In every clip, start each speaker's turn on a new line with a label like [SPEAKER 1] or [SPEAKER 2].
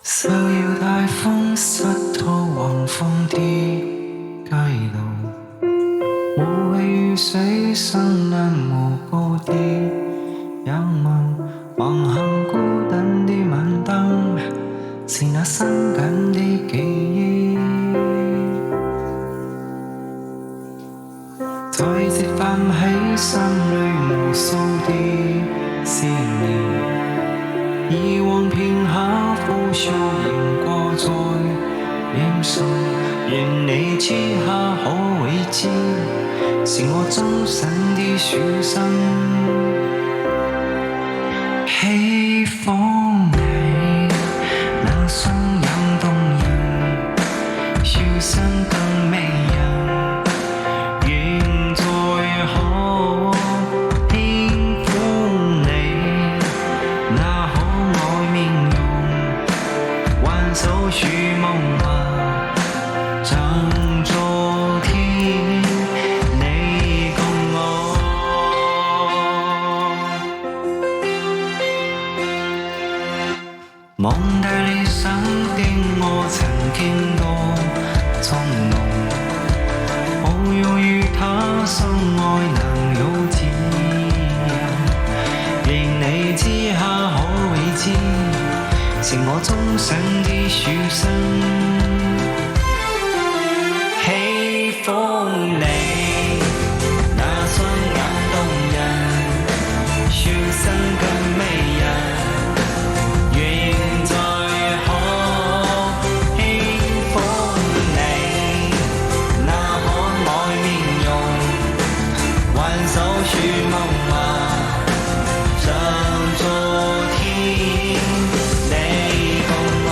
[SPEAKER 1] 受要大風濕透橫風的街道，霧氣雨水生冷無辜的仰望，橫行孤單的晚燈，是那傷感的記憶。再次泛起心裏無數的思念。以往片刻苦笑仍掛在臉上，願你此刻可會知，是我終身的書生。喜歡你那雙眼動人，笑聲更迷人，現在可輕撫你那可愛面容，挽手說夢話，像昨天你共我。夢大理想的我曾經多從容，抱擁與他相愛能有自由，願你此刻可會知，是我終身的書生。喜歡你那雙眼動人，笑聲更迷人，現在可輕撫你那可愛面容，挽手說夢話，像昨天你共我。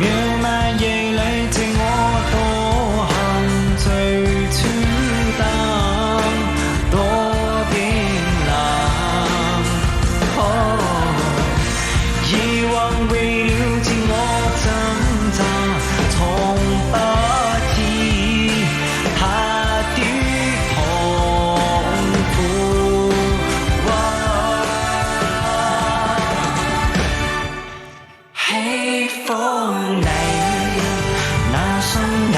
[SPEAKER 1] 渺漫夜裏借我獨行最初燈，多變冷。以往為了自我掙扎，從不知他的痛苦。喜歡你那雙眼